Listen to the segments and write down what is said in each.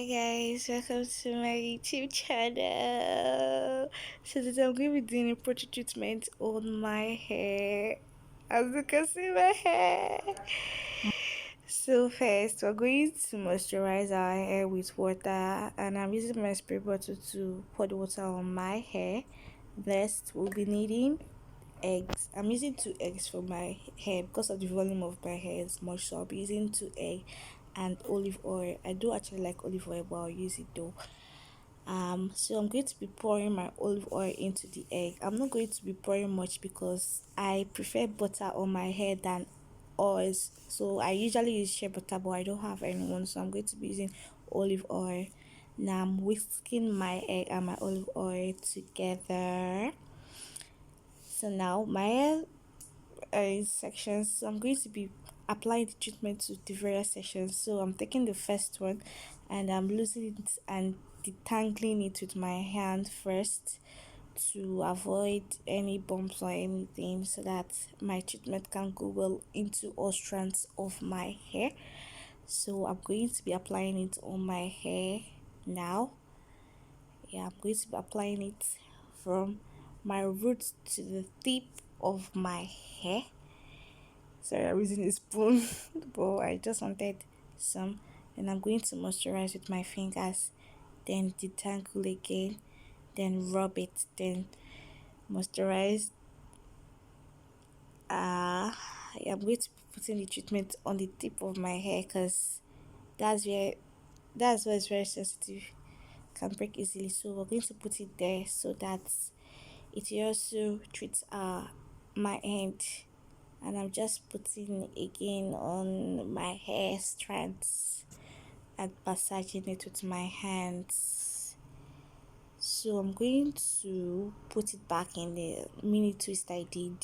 guys, welcome to my YouTube channel. So today I'm going to be doing a portrait treatment on my hair. As you can see my hair. So first we're going to moisturize our hair with water, and I'm using my spray bottle to pour the water on my hair. Next we'll be needing eggs. I'm using 2 eggs for my hair because of the volume of my hair is much, so I'll be using 2 eggs and olive oil. I do actually like olive oil, but I'll use it though. So I'm going to be pouring my olive oil into the egg. I'm not going to be pouring much because I prefer butter on my hair than oils. So I usually use shea butter, but I don't have anyone, so I'm going to be using olive oil. Now I'm whisking my egg and my olive oil together. So now my hair sections, so I'm going to be applying the treatment to the various sections. So I'm taking the first one and I'm loosening it and detangling it with my hand first to avoid any bumps or anything, so that my treatment can go well into all strands of my hair. So I'm going to be applying it on my hair now. I'm going to be applying it from my roots to the tip of my hair. Sorry, I'm using a spoon, but I just wanted some. And I'm going to moisturize with my fingers, then detangle again, then rub it, then moisturize. I'm going to be putting the treatment on the tip of my hair because that's where it's very sensitive, can break easily. So we're going to put it there so that it also treats my end. And I'm just putting again on my hair strands and massaging it with my hands. So I'm going to put it back in the mini twist I did.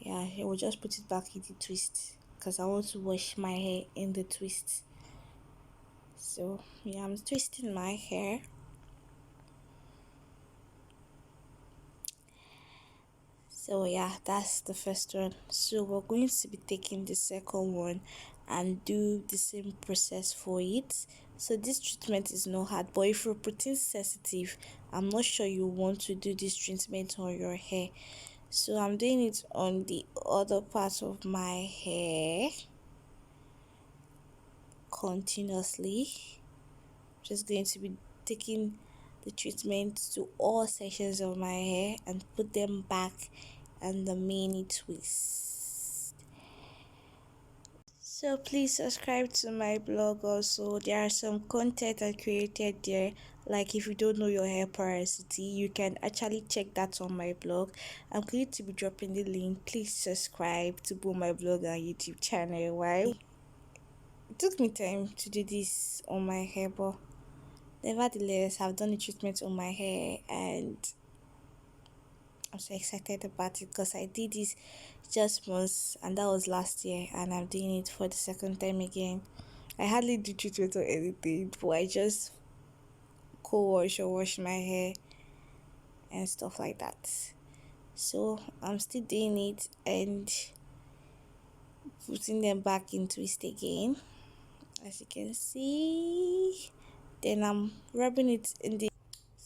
I will just put it back in the twist because I want to wash my hair in the twist. So I'm twisting my hair. So that's the first one. So we're going to be taking the second one and do the same process for it. So this treatment is not hard, but if you're protein sensitive, I'm not sure you want to do this treatment on your hair. So I'm doing it on the other part of my hair continuously. Just going to be taking the treatment to all sections of my hair and put them back and the mini twist. So please subscribe to my blog also. There are some content I created there, like if you don't know your hair porosity, you can actually check that on my blog. I'm going to be dropping the link. Please subscribe to both my blog and YouTube channel. Why? It took me time to do this on my hair, but nevertheless I've done the treatment on my hair and I'm so excited about it because I did this just once and that was last year, and I'm doing it for the second time again. I hardly do treatment or anything, but I just co-wash or wash my hair and stuff like that. So I'm still doing it and putting them back in twist again, as you can see. Then I'm rubbing it in the.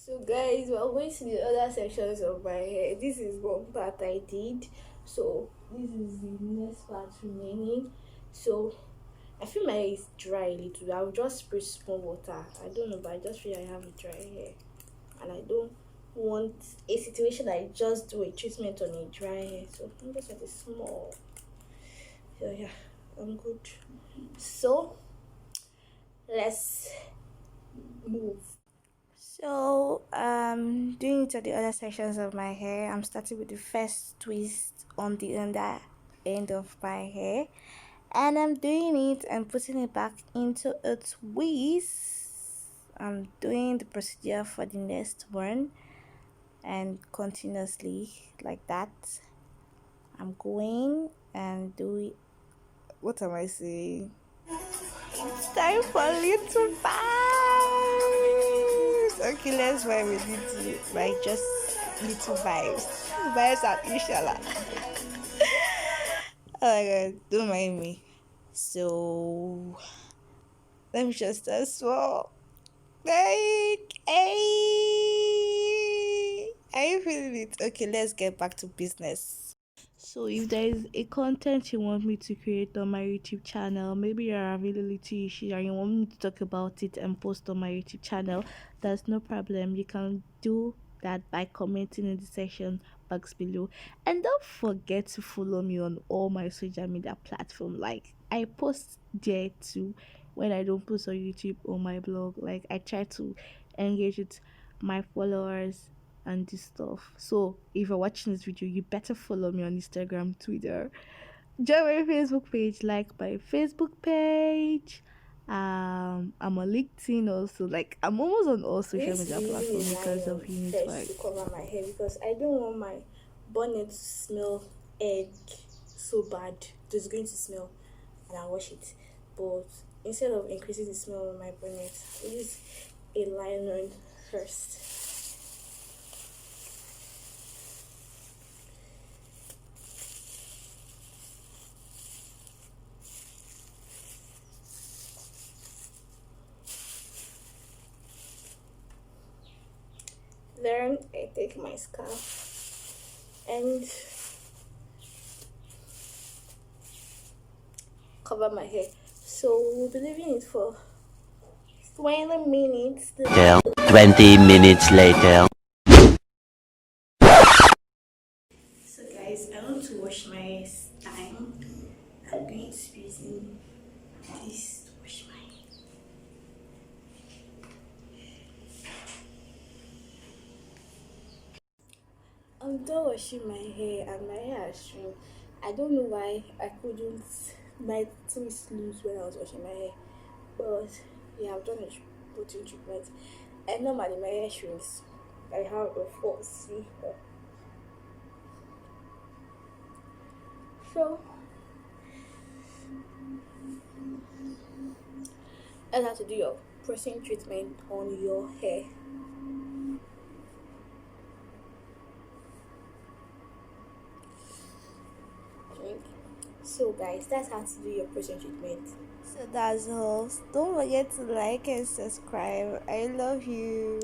So guys, we're going to the other sections of my hair. This is one part I did, so this is the next part remaining. So I feel my hair is dry a little. I'll just spray small water. I don't know, but I just feel I have a dry hair and I don't want a situation that I just do a treatment on a dry hair. So I'm just at a small. So I'm good. So let's move. So doing it to the other sections of my hair. I'm starting with the first twist on the under end of my hair, and I'm doing it and putting it back into a twist. I'm doing the procedure for the next one and continuously like that. I'm going and do it. What am I saying? It's time for little vibes. Okay, let's vibe with little, like just little vibes. Vibes are inshallah. Oh my god, don't mind me. So Let me just as well. Like, hey, are you feeling it? Okay, let's get back to business. So, if there is a content you want me to create on my YouTube channel, maybe your availability issue and you want me to talk about it and post on my YouTube channel, that's no problem. You can do that by commenting in the section box below. And don't forget to follow me on all my social media platforms. Like, I post there too when I don't post on YouTube or my blog. Like, I try to engage with my followers and this stuff. So if you're watching this video, you better follow me on Instagram, Twitter, join my Facebook page, like my Facebook page. I'm on LinkedIn also. Like I'm almost on all social media platforms because of Unit first to cover my hair because I don't want my bonnet to smell egg so bad. It's going to smell and I wash it. But instead of increasing the smell of my bonnet, I use a liner first. Then I take my scarf and cover my hair. So we'll be leaving it for 20 minutes. 20 minutes later. So guys, I want to wash my hair this time. I'm going to be using this to wash my hair. I'm done washing my hair and my hair has shrunk. I don't know why I couldn't my twist loose when I was washing my hair. But yeah, I've done a protein treatment. And normally my hair shrinks. I have a false see. So I have to do your protein treatment on your hair. So guys, that's how to do your protein treatment. So that's all. Don't forget to like and subscribe. I love you.